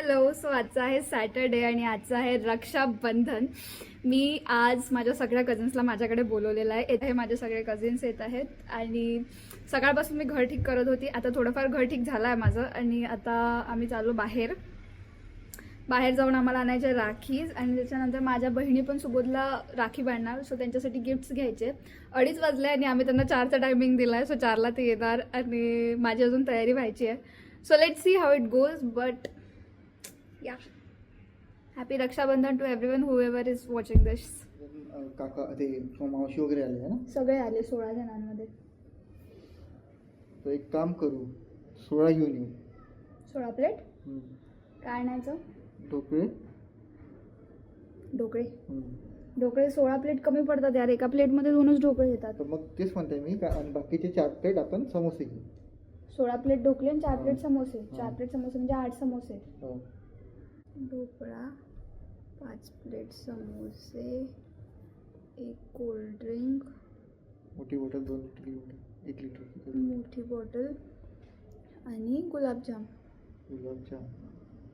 Hello. So आजचा आहे Saturday आणि आजचं आहे रक्षाबंधन. मी आज माझ्या सगळ्या कझिन्सला माझ्याकडे बोलवलेलं आहे. इथे माझे सगळे कझिन्स येत आहेत आणि सकाळपासून मी घर ठीक करत होती. आता थोडंफार घर ठीक झालं आहे माझं आणि आता आम्ही चाललो बाहेर जाऊन आम्हाला आणायचे राखीज आणि त्याच्यानंतर माझ्या बहिणी पण सुबोधला राखी बांधणार. सो त्यांच्यासाठी गिफ्ट्स घ्यायचे. 2:30 वाजले आणि आम्ही त्यांना 4चा टायमिंग दिला आहे. सो 4ला ते येणार आणि माझी अजून तयारी व्हायची आहे. So let's see how it goes. But yeah happy Rakshabandhan to everyone whoever is watching this. काका ते मावशी वगैरे आले ना, सगळे आले 16 जणांमध्ये. तर एक काम करू, 16 घेऊन येऊ. 16 प्लेट काय आणायचं? ढोकळे. ढोकळे 16 प्लेट कमी पडतात यार. एका प्लेटमध्ये 2च ढोकळे येतात. तर मग तेच म्हणते मी का, आणि बाकीचे 4 प्लेट आपण समोसे घेऊ. 16 प्लेट ढोकळे आणि 4 प्लेट समोसे. 4 प्लेट समोसे म्हणजे 8 समोसे. ढोकळा, 5 प्लेट समोसे, 1 कोल्ड्रिंक, मोठी बॉटल 2 लिटर 1 लिटर मोठी बॉटल आणि गुलाबजाम.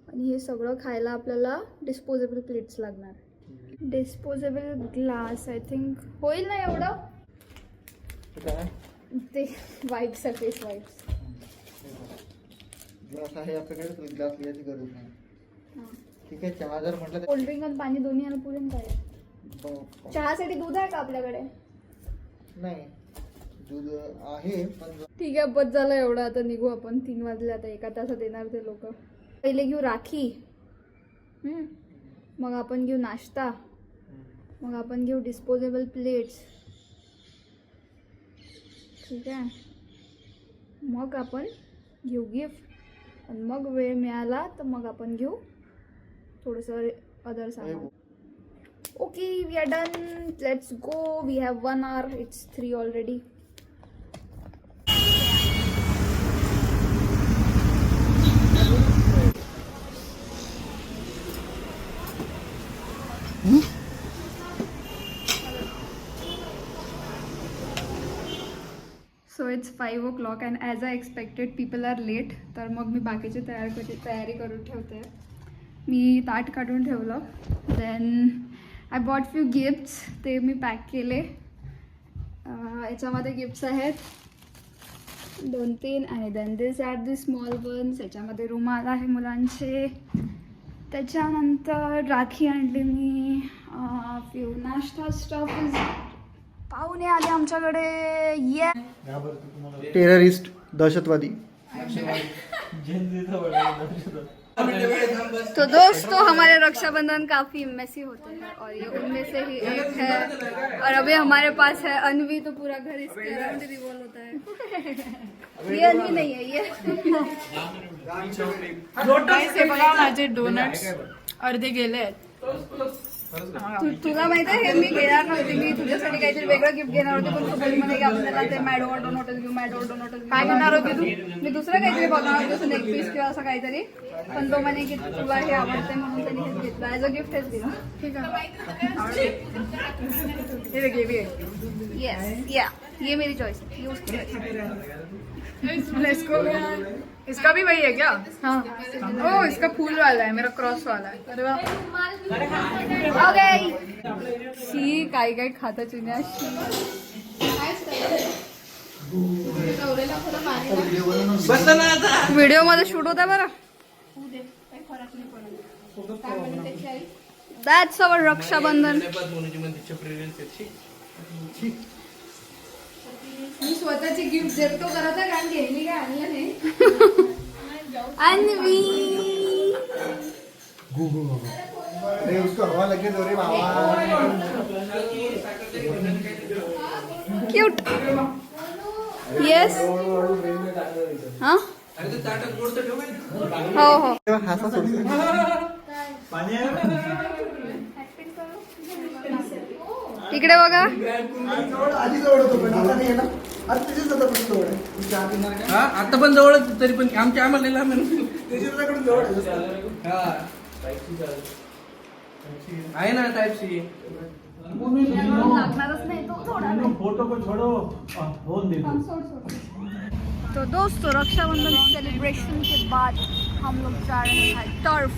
आणि हे सगळं खायला आपल्याला डिस्पोजेबल प्लेट्स लागणार. डिस्पोजेबल ग्लास आय थिंक होईल ना एवढं. ते वाईप्स आहे, फेस वाईप्स. ग्लास आहे आपल्याकडे, ग्लास घ्यायची गरज नाही. ठीक आहे. 4000 म्हटलं. कोल्ड्रिंक आणि पाणी दोन्ही आणि पुरेन काय? चहासाठी दूध आहे का आपल्याकडे? नाही, दूध आहे पण. ठीक आहे, बस झालं एवढं. आता निघू आपण. 3 वाजले. आता 1 तासात येणार ते लोक. पहिले घेऊ राखी, मग आपण घेऊ नाश्ता, मग आपण घेऊ डिस्पोजेबल प्लेट्स. ठीक आहे. मग आपण घेऊ गिफ्ट आणि मग वेळ मिळाला तर मग आपण घेऊ थोडंसं अदर सामान. Okay, we are done. Let's go. We have 1 hour. It's 3 already. So it's 5 o'clock and as I expected people are late. तर मग मी बाकीची तयारी करून ठेवते. मी ताट काढून ठेवलं. Then I bought few gifts. ते मी पॅक केले. याच्यामध्ये गिफ्ट्स आहेत 2-3 आणि then this are the small ones. याच्यामध्ये रुमाल आहे मुलांचे. त्याच्यानंतर राखी आणली मी. फ्यू नाश्ता स्टफ इज. पाहुणे आले आमच्याकडे. ये टेररिस्ट, दहशतवादी. तो दोस्तों, हमारे रक्षाबंधन काफी मेसी होते हैं और ये उनमें से ही एक है. और अभी हमारे पास है अन्वी. तो पूरा घर इसके अराउंड रिवॉल्व होता है. ये अन्वी नहीं है, ये माझे डोनट्स अर्धे गेले. तुला माहित आहे हे मी घेणार नव्हती. मी तुझ्यासाठी काहीतरी वेगळं गिफ्ट घेणार होते पण तू बोलली म्हणे की आपल्याला ते मॅडोवर डोनट्स घेऊ. मॅडोवर डोनट्स काय घेणार होती तू? मी दुसरं काहीतरी बघणार होते, जसं नेक पीस किंवा असं काहीतरी. पण तो म्हणे की तुला हे आवडते म्हणून त्यांनी हेच घेतलं. ॲज अ गिफ्ट हेच दिलं. ठीक आहे. हे देखिए येस, या ये मेरी चॉइस है. यूज करो. इसका भी वही है क्या? हाँ. ओह, इसका फूल वाला है, मेरा क्रॉस वाला है. अरे वाह. ओके. शी काय काय खाता चुन्या. व्हिडिओ मध्ये शूट होता बरं. That's our Rakshabandhan. मी स्वतःची गिफ्ट देतो करत आहे कारण घेतली काय आणलं नाही. अन्वी अरे उसको हवा लगे दो रे बाबा. क्यूट. येस. हां हो हो. हसा सोडतो. इकडे बघा. आता पण जवळच तरी पण आमच्या आम्हाला आहे ना टाइप सी. लागणारच नाही तो थोडा. फोटो को छोड़ो, फोन दे दो. तो दोस्तों रक्षाबंधन सेलिब्रेशन के बाद हम लोग जा रहे हैं टर्फ.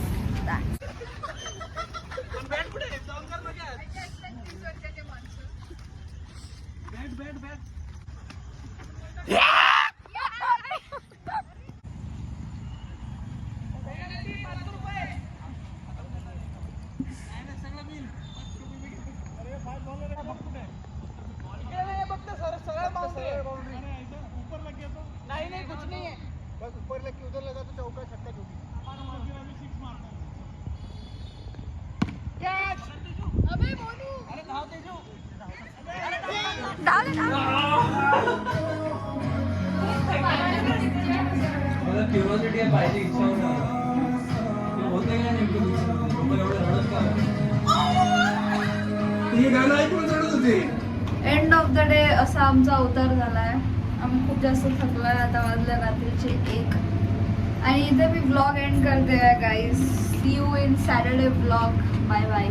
बस ऊपर लग के उधर लगा तो चौका छक्का होगी. मला क्युरिओसिटी आहे, पाहिजे इच्छा होती. ते होते काय नेमकं लोक एवढे रडत का? हे गाणं ऐकून रडत होते. एंड ऑफ द डे असा आमचा अवतार झालाय. आम्ही खूप जास्त थकलोय. आता वाजले रात्रीचे 1 आणि इथे मी व्लॉग एंड करते guys. See you in Saturday vlog. Bye bye.